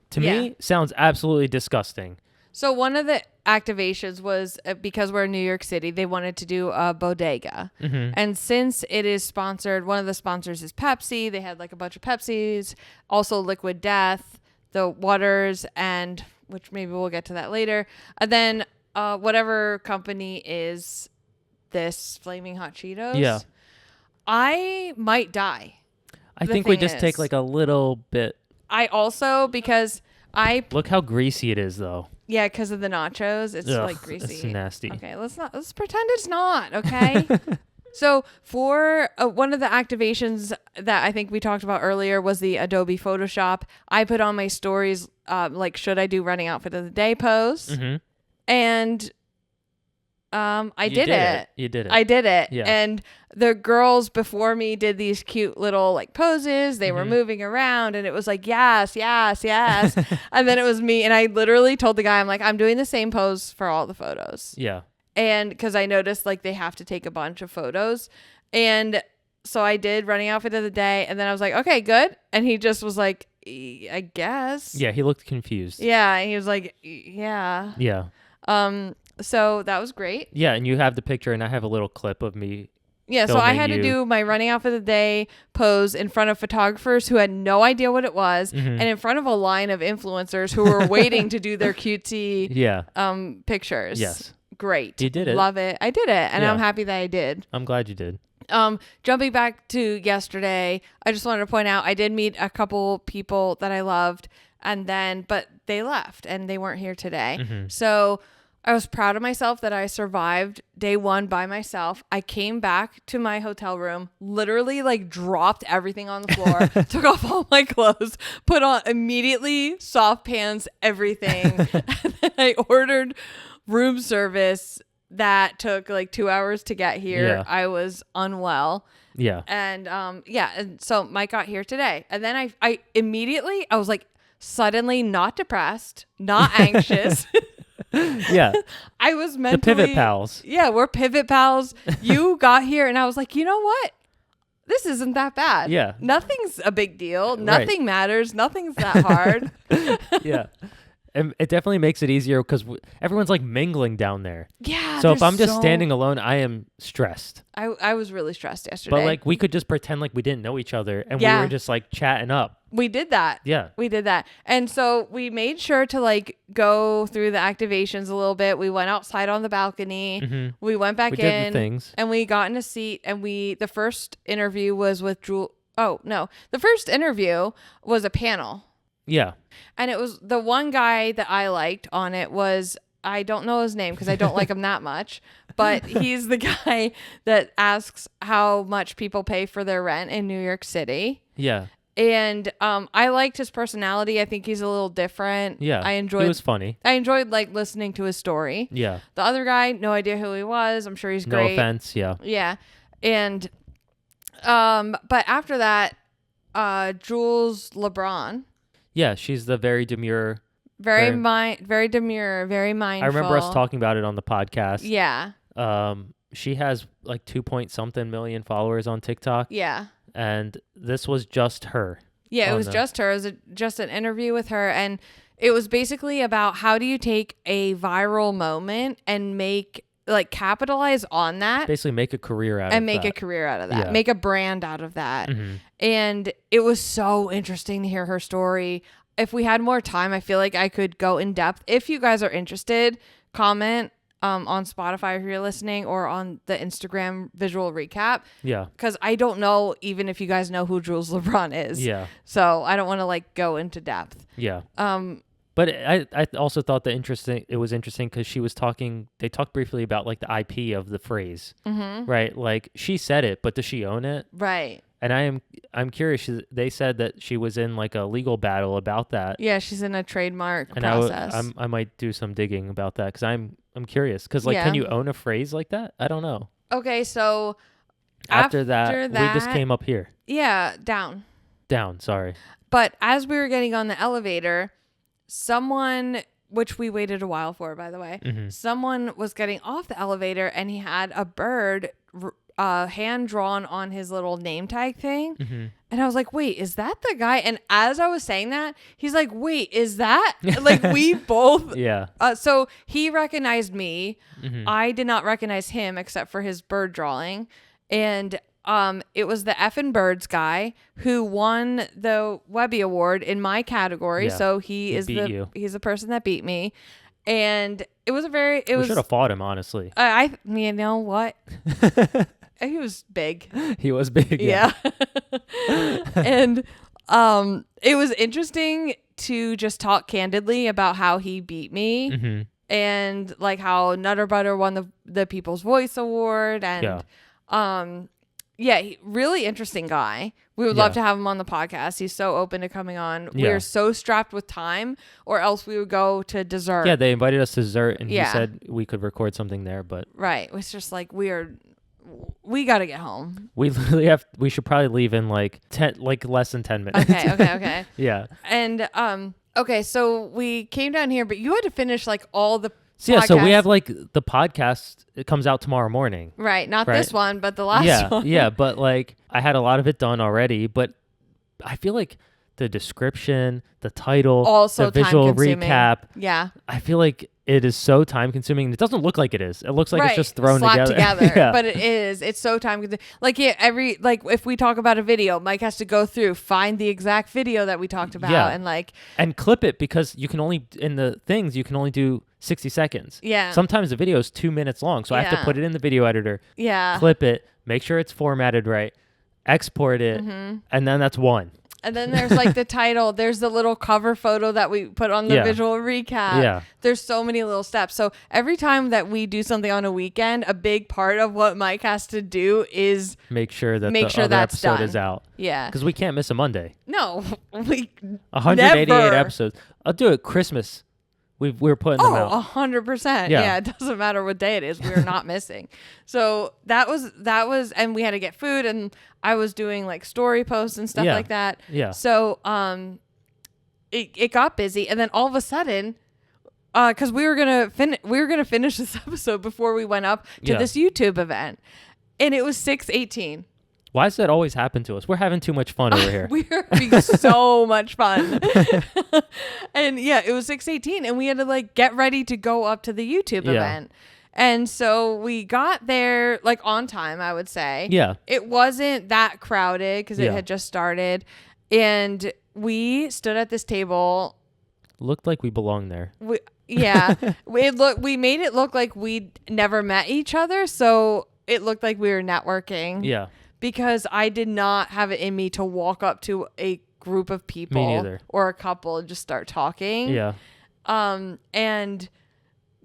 To me, sounds absolutely disgusting. So one of the activations was because we're in New York City, they wanted to do a bodega. And since it is sponsored, one of the sponsors is Pepsi. They had like a bunch of Pepsis, also Liquid Death, the waters, and which maybe we'll get to that later. And then whatever company is this Flaming Hot Cheetos. Yeah. I might die. I think we just take like a little bit. I also, because Look how greasy it is, though. Yeah, because of the nachos. It's Ugh, like greasy. It's nasty. Okay, let's pretend it's not, okay? So for one of the activations that I think we talked about earlier was the Adobe Photoshop. I put on my stories, like, should I do running outfit of the day pose? Mm-hmm. And I did it. You did it. I did it. Yeah. And the girls before me did these cute little like poses. They were moving around and it was like, yes, yes, yes. And then it was me. And I literally told the guy, I'm like, I'm doing the same pose for all the photos. Yeah. And because I noticed like they have to take a bunch of photos. And so I did running outfit of the day. And then I was like, okay, good. And he just was like, I guess. Yeah. He looked confused. Yeah. And he was like, yeah. Yeah. So that was great. Yeah. And you have the picture and I have a little clip of me. Yeah, so I had to do my running outfit of the day pose in front of photographers who had no idea what it was, and in front of a line of influencers who were waiting to do their cutesy pictures. Yes. Great. You did it. Love it. I did it, and I'm happy that I did. I'm glad you did. Jumping back to yesterday, I just wanted to point out I did meet a couple people that I loved, but they left and they weren't here today. So I was proud of myself that I survived day one by myself. I came back to my hotel room, literally like dropped everything on the floor, took off all my clothes, put on immediately soft pants, everything. And then I ordered room service that took like 2 hours to get here. Yeah. I was unwell. Yeah. And and so Mike got here today. And then I immediately, I was like suddenly not depressed, not anxious. Yeah. I was mentally... The pivot pals. Yeah, we're pivot pals. You got here and I was like, you know what? This isn't that bad. Yeah. Nothing's a big deal. Nothing matters. Nothing's that hard. Yeah. And it definitely makes it easier because everyone's like mingling down there. Yeah. So if I'm just standing alone, I am stressed. I was really stressed yesterday. But like we could just pretend like we didn't know each other and we were just like chatting up. We did that. Yeah. We did that. And so we made sure to like go through the activations a little bit. We went outside on the balcony. We went back in. Did the things. And we got in a seat and the first interview was with Jools. Oh, no. The first interview was a panel. Yeah. And it was the one guy that I liked on it was, I don't know his name because I don't like him that much, but he's the guy that asks how much people pay for their rent in New York City. Yeah. And I liked his personality. I think he's a little different. Yeah. It was funny. I enjoyed like listening to his story. Yeah. The other guy, no idea who he was. I'm sure he's great. No offense. Yeah. Yeah. And but after that, Jools LeBron. Yeah, she's the very demure. Very demure, very mindful. I remember us talking about it on the podcast. Yeah. She has like 2-point-something million followers on TikTok. Yeah. And this was just her. Yeah, it was just her. It was just an interview with her. And it was basically about how do you take a viral moment and capitalize on that. Basically make a career out of that. And make a career out of that. Yeah. Make a brand out of that. And it was so interesting to hear her story. If we had more time, I feel like I could go in depth. If you guys are interested, comment on Spotify if you're listening or on the Instagram visual recap. Yeah. Because I don't know even if you guys know who Jools LeBron is. Yeah. So I don't want to like go into depth. Yeah. But I also thought it was interesting because they talked briefly about like the IP of the phrase, right? Like she said it, but does she own it? Right. And I'm curious. They said that she was in like a legal battle about that. Yeah, she's in a trademark and process. I might do some digging about that because I'm curious because like can you own a phrase like that? I don't know. Okay, so after that, we just came up here. Yeah, down. Sorry. But as we were getting on the elevator, someone, which we waited a while for, by the way, someone was getting off the elevator and he had a bird hand drawn on his little name tag thing. And I was like, wait, is that the guy? And as I was saying that, he's like, wait, is that? Like we both. Yeah. So he recognized me. I did not recognize him except for his bird drawing. And it was the effing birds guy who won the Webby Award in my category. Yeah. So he's the person that beat me. And it was we should have fought him, honestly. You know what? He was big. He was big. Yeah. And it was interesting to just talk candidly about how he beat me and like how Nutter Butter won the People's Voice Award. And really interesting guy. We would love to have him on the podcast. He's so open to coming on. Yeah. We're so strapped with time, or else we would go to dessert. Yeah, they invited us to dessert, and he said we could record something there, but right. It's just like we got to get home. We literally we should probably leave in like less than 10 minutes. Okay. Yeah. And okay, so we came down here, but you had to finish like all the So we have like the podcast. It comes out tomorrow morning. Right, not this one, but the last one. Yeah, but like I had a lot of it done already, but I feel like the description, the title, also the visual time-consuming. recap. Yeah. I feel like it is so time consuming. It doesn't look like it is. It looks like it's just thrown slapped together. Yeah. But it is. It's so time consuming. Like if we talk about a video, Mike has to go through, find the exact video that we talked about and clip it, because you can only do 60 seconds. Yeah. Sometimes the video is 2 minutes long, so I have to put it in the video editor. Yeah. Clip it, make sure it's formatted right, export it, and then that's one. And then there's like the title. There's the little cover photo that we put on the visual recap. Yeah. There's so many little steps. So every time that we do something on a weekend, a big part of what Mike has to do is make sure that the other episode done. is out. Yeah. Because we can't miss a Monday. No. 188 never. episodes. I'll do it Christmas. We're putting them out. 100%. Yeah, it doesn't matter what day it is. We're not missing. So that was, and we had to get food, and I was doing like story posts and stuff like that. Yeah. So it got busy, and then all of a sudden, because we were gonna finish this episode before we went up to this YouTube event, and it was 6:18. Why does that always happen to us? We're having too much fun over here. We're having so much fun. And it was 6:18, and we had to like get ready to go up to the YouTube event. And so we got there like on time, I would say. Yeah. It wasn't that crowded because it had just started. And we stood at this table. Looked like we belonged there. We made it look like we'd never met each other. So it looked like we were networking. Yeah. Because I did not have it in me to walk up to a group of people or a couple and just start talking. Yeah. And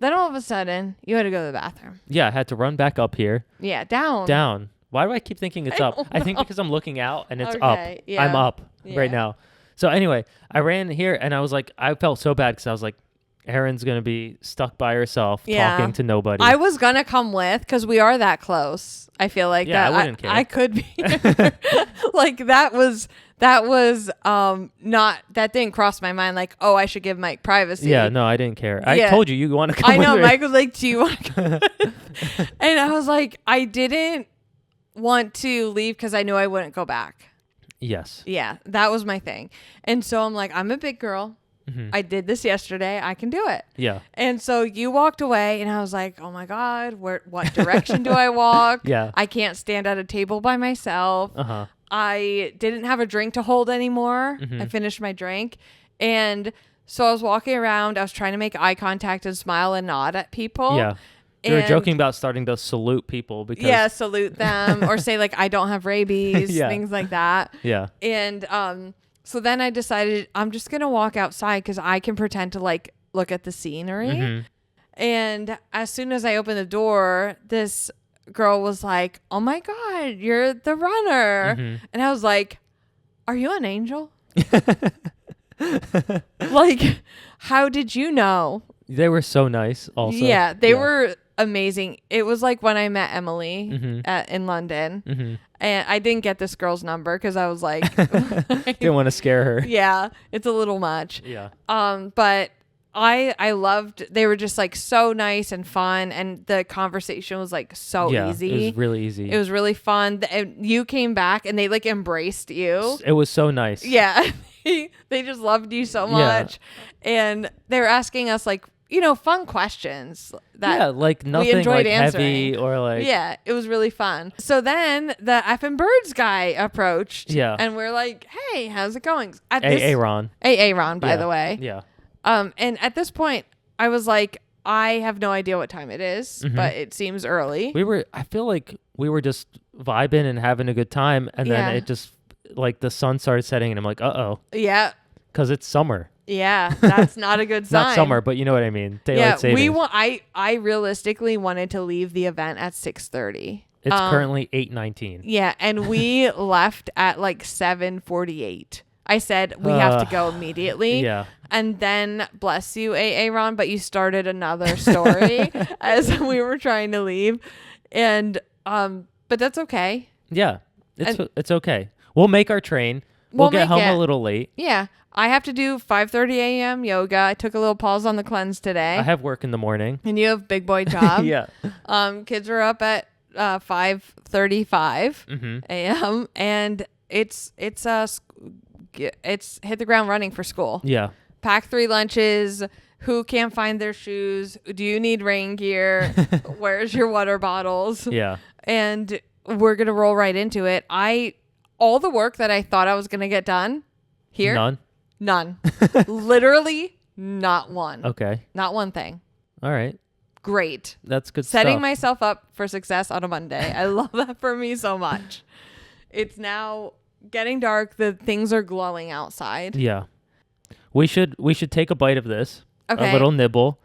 then all of a sudden, you had to go to the bathroom. Yeah, I had to run back up here. Yeah, down. Down. Why do I keep thinking it's up? I think because I'm looking out and it's up. Yeah. I'm up right now. So anyway, I ran here and I was like, I felt so bad because I was like, Erin's going to be stuck by herself talking to nobody. I was going to come with because we are that close. I feel like that. I wouldn't care. I could be. Like that was not, that didn't cross my mind. Like, oh, I should give Mike privacy. Yeah, no, I didn't care. I told you want to come I know. with me. Mike was like, do you want to come? And I was like, I didn't want to leave because I knew I wouldn't go back. Yes. Yeah, that was my thing. And so I'm like, I'm a big girl. I did this yesterday. I can do it. Yeah. And so you walked away and I was like, oh my God, what direction do I walk? Yeah. I can't stand at a table by myself. Uh-huh. I didn't have a drink to hold anymore. I finished my drink. And so I was walking around. I was trying to make eye contact and smile and nod at people. Yeah. You were joking about starting to salute people because salute them or say like, I don't have rabies, things like that. Yeah. And so then I decided I'm just going to walk outside because I can pretend to like look at the scenery. And as soon as I opened the door, this girl was like, oh my God, you're the runner. And I was like, are you an angel? Like, how did you know? They were so nice also. Yeah, they were amazing. It was like when I met Emily in London. And I didn't get this girl's number because I was like, didn't want to scare her. Yeah, it's a little much. Yeah. But I loved, they were just like so nice and fun, and the conversation was like so easy. It was really easy. It was really fun. You came back and they like embraced you. It was so nice. Yeah. They just loved you so much. And they were asking us like, fun questions that like nothing we enjoyed like answering. heavy or like it was really fun. So then the effing birds guy approached, and we're like, "Hey, how's it going?" Aaron, by the way, and at this point, I was like, I have no idea what time it is, but it seems early. I feel like we were just vibing and having a good time, and then it just like the sun started setting, and I'm like, uh oh, yeah, because it's summer. Yeah, that's not a good sign. Not summer, but you know what I mean. Daylight savings. I realistically wanted to leave the event at 6:30. It's currently 8:19. Yeah, and we left at like 7:48. I said we have to go immediately. Yeah. And then, bless you, Aaron, but you started another story as we were trying to leave. And but that's okay. Yeah. It's okay. We'll make our train. We'll get home a little late. Yeah. I have to do 5:30 a.m. yoga. I took a little pause on the cleanse today. I have work in the morning. And you have big boy job. Yeah. Kids are up at 5:35 a.m. and it's hit the ground running for school. Yeah. Pack 3 lunches. Who can't find their shoes? Do you need rain gear? Where's your water bottles? Yeah. And we're going to roll right into it. All the work that I thought I was going to get done here. None. Literally not one. Okay. Not one thing. All right. Great. That's good Setting stuff. myself up for success on a Monday. I love that for me so much. It's now getting dark. The things are glowing outside. Yeah. We should take a bite of this. Okay. A little nibble,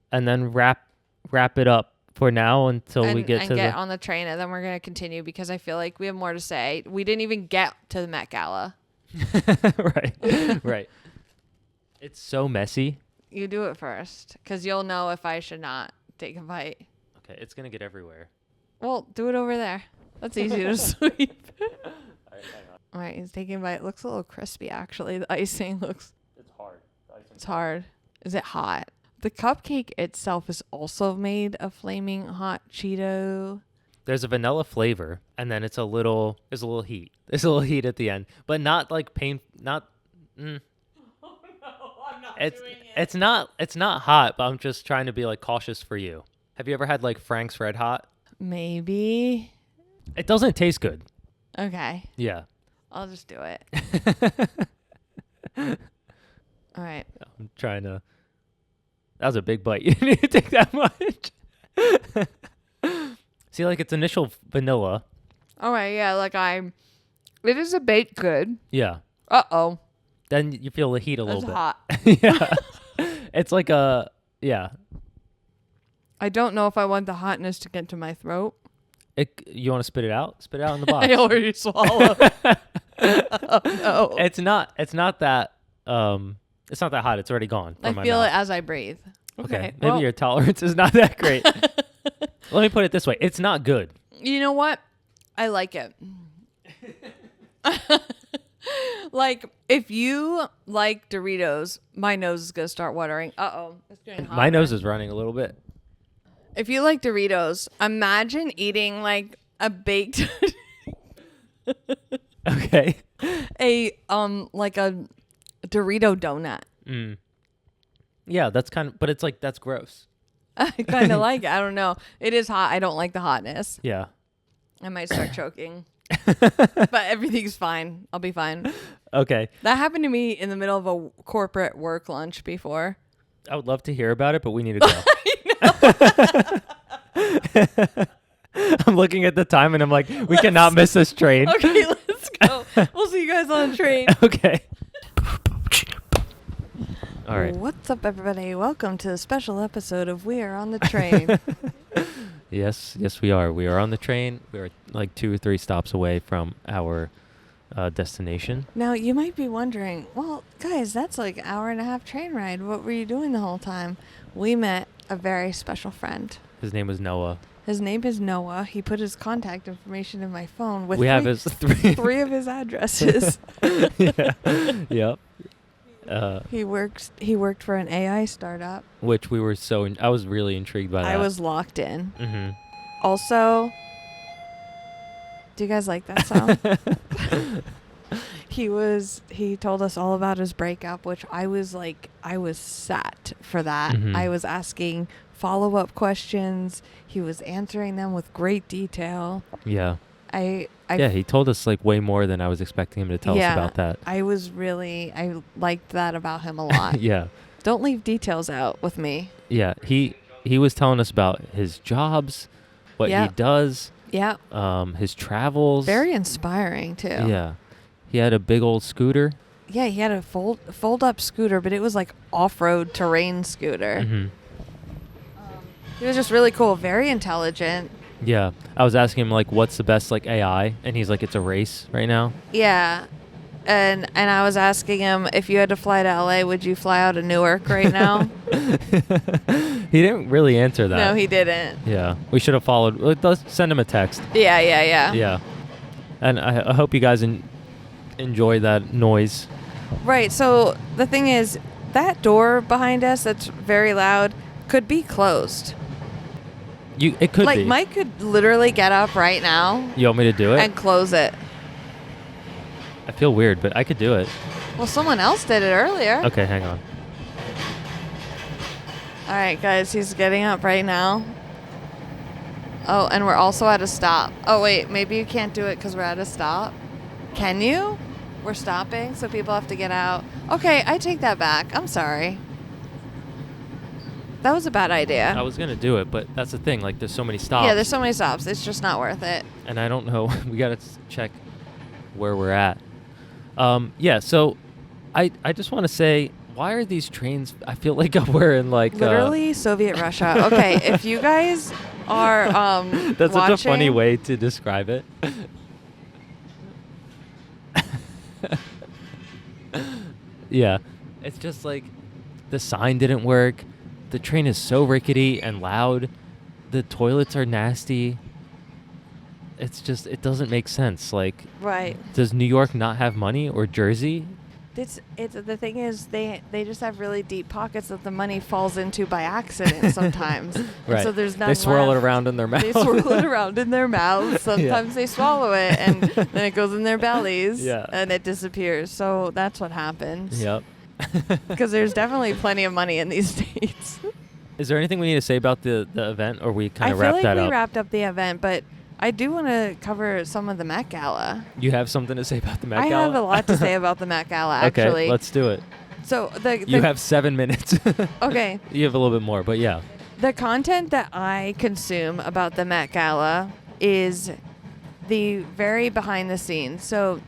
and then wrap it up for now until we get on the train, and then we're gonna continue because I feel like we have more to say. We didn't even get to the Met Gala. Right. It's so messy. You do it first, because you'll know if I should not take a bite. Okay, it's gonna get everywhere. Well, do it over there. That's easy to sweep. All right, he's taking a bite. It looks a little crispy, actually. The icing looks. It's hard. It's hard. Is it hot? The cupcake itself is also made of Flaming Hot Cheeto. There's a vanilla flavor, and then there's a little heat. There's a little heat at the end, but not like pain. Not. Oh no, I'm not doing it. It's not hot, but I'm just trying to be like cautious for you. Have you ever had like Frank's Red Hot? Maybe. It doesn't taste good. Okay. Yeah. I'll just do it. All right. I'm trying to. That was a big bite. You didn't need to take that much. See, like it's initial vanilla. All right. Yeah. It is a baked good. Yeah. Uh-oh. Then you feel the heat a little bit. It's hot. Yeah. It's like yeah. I don't know if I want the hotness to get to my throat. You want to spit it out? Spit it out in the box. I already swallowed. Oh, no. It's not that it's not that hot. It's already gone. I feel it as I breathe. Okay. Maybe your tolerance is not that great. Let me put it this way. It's not good. You know what? I like it. Like, if you like Doritos, my nose is going to start watering. Uh-oh. It's getting hot. My nose is running a little bit. If you like Doritos, imagine eating like a baked Okay. like a Dorito donut. Mm. Yeah, that's but it's like that's gross. I kind of like it. I don't know. It is hot. I don't like the hotness. Yeah. I might start choking. But everything's fine. I'll be fine. Okay. That happened to me in the middle of a corporate work lunch before. I would love to hear about it, but we need to go. I'm looking at the time and I'm like, we cannot miss this train. Okay, let's go. We'll see you guys on the train. Okay. All right. What's up, everybody? Welcome to a special episode of We Are on the Train. Yes, we are. We are on the train. We are like 2 or 3 stops away from our destination. Now, you might be wondering, well, guys, that's like an hour and a half train ride. What were you doing the whole time? We met a very special friend. His name was Noah. His name is Noah. He put his contact information in my phone with have his three of his addresses. Yeah. Yep. He worked for an AI startup, which we were I was really intrigued by that. I was locked in. Mm-hmm. Also, do you guys like that song? He told us all about his breakup, which I was set for that. Mm-hmm. I was asking follow-up questions. He was answering them with great detail. Yeah. Yeah, he told us like way more than I was expecting him to tell us about that. I liked that about him a lot. Yeah. Don't leave details out with me. Yeah, he was telling us about his jobs, what he does. Yeah. His travels. Very inspiring too. Yeah. He had a big old scooter. Yeah, he had a fold up scooter, but it was like off-road terrain scooter. Mm-hmm. He was just really cool, very intelligent. Yeah. I was asking him, like, what's the best, like, AI? And he's like, it's a race right now. Yeah. And I was asking him, if you had to fly to LA, would you fly out of Newark right now? He didn't really answer that. No, he didn't. Yeah. We should have followed. Let's send him a text. Yeah. Yeah. And I hope you guys enjoy that noise. Right. So the thing is, that door behind us that's very loud could be closed. It could be. Like, Mike could literally get up right now. You want me to do it? And close it. I feel weird, but I could do it. Well, someone else did it earlier. Okay, hang on. All right, guys, he's getting up right now. Oh, and we're also at a stop. Oh, wait, maybe you can't do it because we're at a stop. Can you? We're stopping, so people have to get out. Okay, I take that back. I'm sorry. That was a bad idea. I was going to do it, but that's the thing. Like, there's so many stops. Yeah, there's so many stops. It's just not worth it. And I don't know. We got to check where we're at. Yeah, so I just want to say, why are these trains? I feel like we're in like literally Soviet Russia. Okay, if you guys are that's watching, such a funny way to describe it. Yeah, it's just like the sign didn't work. The train is so rickety and loud. The toilets are nasty. It's just, it doesn't make sense. Like, right? Does New York not have money, or Jersey? It's the thing is they just have really deep pockets that the money falls into by accident sometimes. Right. So there's none They swirl left. it around in their mouth. They swirl it around in their mouths. Sometimes they swallow it, and then it goes in their bellies. Yeah. And it disappears. So that's what happens. Yep. Because there's definitely plenty of money in these states. Is there anything we need to say about the event, or we kind of I wrap feel that like up? we wrapped up the event, but I do want to cover some of the Met Gala. You have something to say about the Met I Gala? have a lot to say about the Met Gala, actually. Okay, let's do it. So you have 7 minutes. Okay. You have a little bit more, but yeah. The content that I consume about the Met Gala is the very behind the scenes. So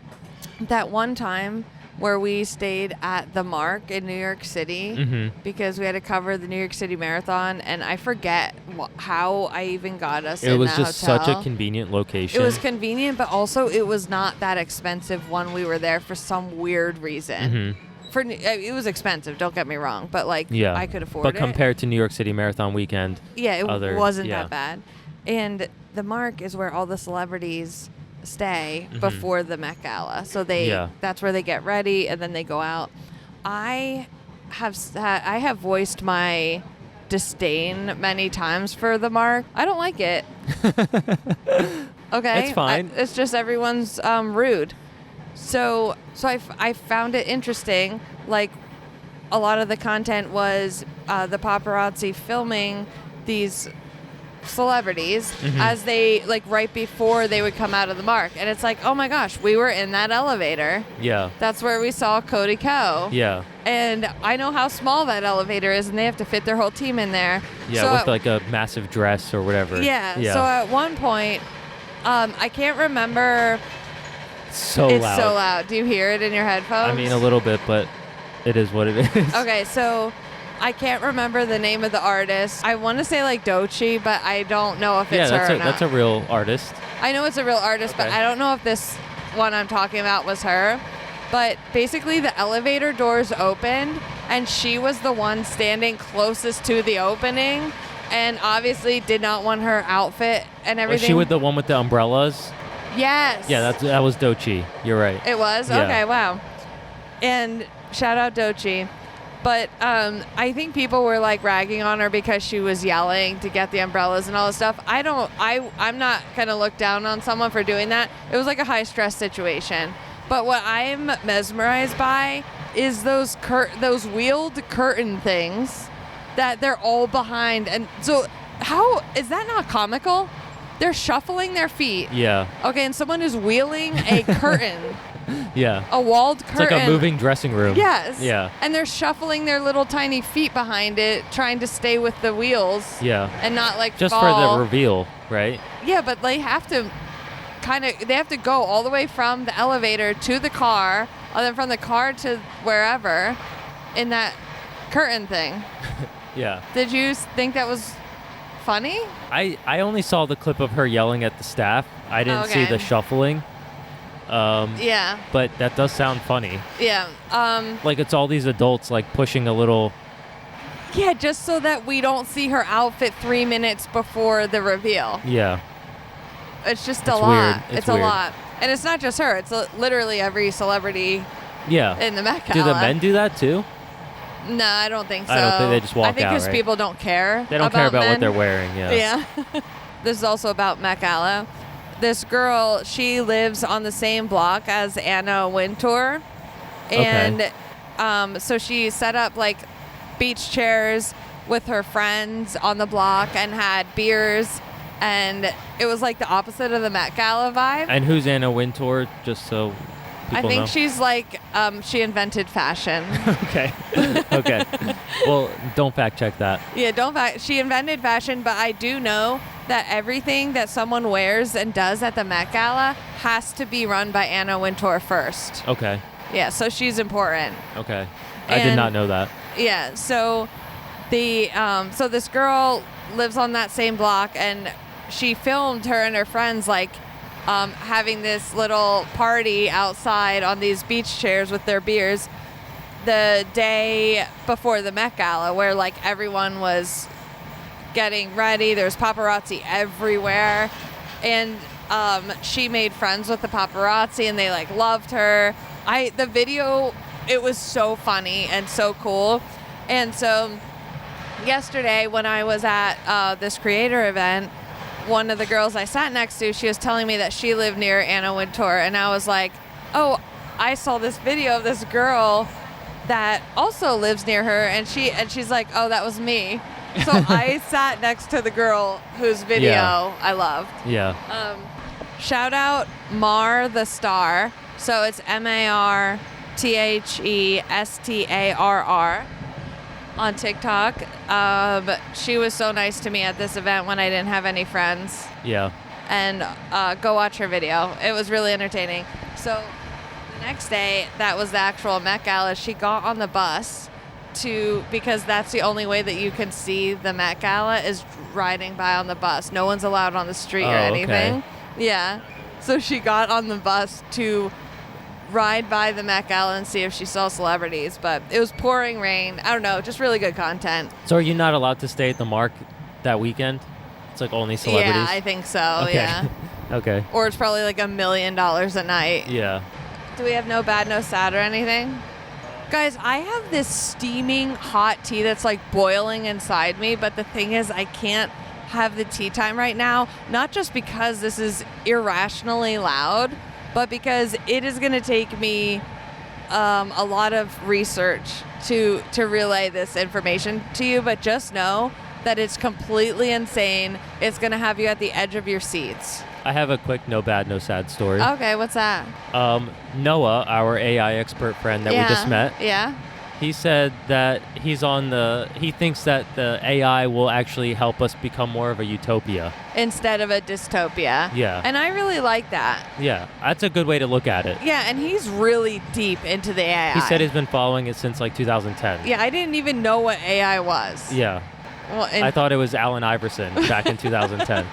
that one time where we stayed at the Mark in New York City because we had to cover the New York City Marathon, and I forget how I even got us in that hotel. It was just such a convenient location. It was convenient, but also it was not that expensive when we were there for some weird reason. It was expensive, don't get me wrong, but like I could afford it. But compared to New York City Marathon weekend, it wasn't that bad. And the Mark is where all the celebrities stay before the Met Gala. So that's where they get ready and then they go out. I have voiced my disdain many times for the Mark. I don't like it. Okay? It's fine. It's just everyone's rude. So I found it interesting. Like, a lot of the content was the paparazzi filming these celebrities as they, like, right before they would come out of the Mark. And it's like, oh my gosh, we were in that elevator. Yeah. That's where we saw Cody Ko. Yeah. And I know how small that elevator is, and they have to fit their whole team in there. Yeah, so with like a massive dress or whatever. Yeah. So at one point, I can't remember. It's so loud. Do you hear it in your headphones? I mean, a little bit, but it is what it is. Okay, so I can't remember the name of the artist. I want to say like Doechii, but I don't know if it's her or not. That's a real artist. I know it's a real artist, but I don't know if this one I'm talking about was her. But basically the elevator doors opened, and she was the one standing closest to the opening, and obviously did not want her outfit and everything. Was she with the one with the umbrellas? Yes. Yeah, that was Doechii. You're right. It was? Yeah. Okay, wow. And shout out Doechii. But I think people were like ragging on her because she was yelling to get the umbrellas and all this stuff. I'm not gonna look down on someone for doing that. It was like a high stress situation. But what I'm mesmerized by is those wheeled curtain things that they're all behind. And so how is that not comical? They're shuffling their feet. Yeah. Okay, and someone is wheeling a curtain. Yeah. A walled curtain. It's like a moving dressing room. Yes. Yeah. And they're shuffling their little tiny feet behind it, trying to stay with the wheels. Yeah. And not like just fall. for the reveal, right? Yeah, but they have to go all the way from the elevator to the car, and then from the car to wherever in that curtain thing. Yeah. Did you think that was funny? I only saw the clip of her yelling at the staff. I didn't see the shuffling. Yeah. But that does sound funny. Yeah. Like it's all these adults like pushing a little. Yeah, just so that we don't see her outfit 3 minutes before the reveal. Yeah. It's just a lot. It's weird. a lot. And it's not just her. It's literally every celebrity in the Met Gala. Do the men do that too? No, I don't think so. I don't think they just walk out, I think because people don't care. They don't care about what they're wearing, yeah. Yeah. This is also about Met Gala. This girl, she lives on the same block as Anna Wintour. And so she set up like beach chairs with her friends on the block and had beers. And it was like the opposite of the Met Gala vibe. And who's Anna Wintour, just so people know? I think she's like, she invented fashion. Okay. Well, don't fact check that. Yeah, she invented fashion, but I do know that everything that someone wears and does at the Met Gala has to be run by Anna Wintour first. Okay. Yeah, so she's important. Okay. I did not know that. Yeah, so so this girl lives on that same block, and she filmed her and her friends like having this little party outside on these beach chairs with their beers the day before the Met Gala, where like everyone was getting ready. There's paparazzi everywhere, and she made friends with the paparazzi, and they like loved her. The video, it was so funny and so cool. And so yesterday when I was at this creator event, one of the girls I sat next to, she was telling me that she lived near Anna Wintour, and I was like, oh, I saw this video of this girl that also lives near her, and she's like, oh, that was me. So I sat next to the girl whose video I loved. Yeah. Shout out Mar the Star. So it's MarThestarr on TikTok. She was so nice to me at this event when I didn't have any friends. Yeah. And go watch her video. It was really entertaining. So the next day, that was the actual Met Gala. She got on the bus because that's the only way that you can see the Met Gala is riding by on the bus. No one's allowed on the street or anything. Okay. Yeah. So she got on the bus to ride by the Met Gala and see if she saw celebrities, but it was pouring rain. I don't know, just really good content. So are you not allowed to stay at the Mark that weekend? It's like only celebrities? Yeah, I think so, okay. Yeah. Okay. Or it's probably like $1 million a night. Yeah. Do we have no bad, no sad or anything? Guys, I have this steaming hot tea that's like boiling inside me, but the thing is I can't have the tea time right now, not just because this is irrationally loud, but because it is going to take me a lot of research to relay this information to you. But just know that it's completely insane. It's going to have you at the edge of your seats. I have a quick no bad, no sad story. Okay, what's that? Noah, our AI expert friend that we just met. Yeah. He said that he thinks that the AI will actually help us become more of a utopia. Instead of a dystopia. Yeah. And I really like that. Yeah, that's a good way to look at it. Yeah, and he's really deep into the AI. He said he's been following it since like 2010. Yeah, I didn't even know what AI was. Yeah. Well, I thought it was Allen Iverson back in 2010.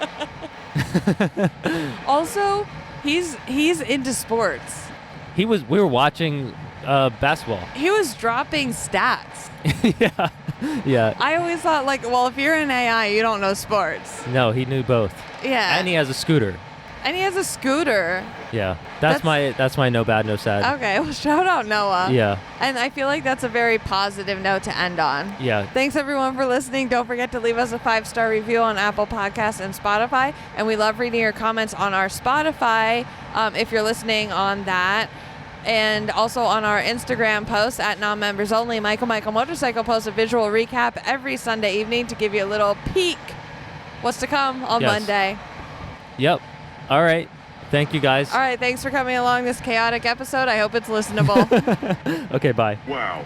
Also, he's into sports. We were watching basketball. He was dropping stats. Yeah. I always thought like, well, if you're in AI, you don't know sports. No, he knew both. Yeah. And he has a scooter. Yeah. That's my no bad, no sad. Okay, well, shout out Noah. Yeah. And I feel like that's a very positive note to end on. Yeah. Thanks everyone for listening. Don't forget to leave us a 5-star review on Apple Podcasts and Spotify. And we love reading your comments on our Spotify if you're listening on that. And also on our Instagram post at non-members only. Michael Motorcycle posts a visual recap every Sunday evening to give you a little peek what's to come on Monday. Yep. All right. Thank you, guys. All right. Thanks for coming along this chaotic episode. I hope it's listenable. Okay, bye. Wow.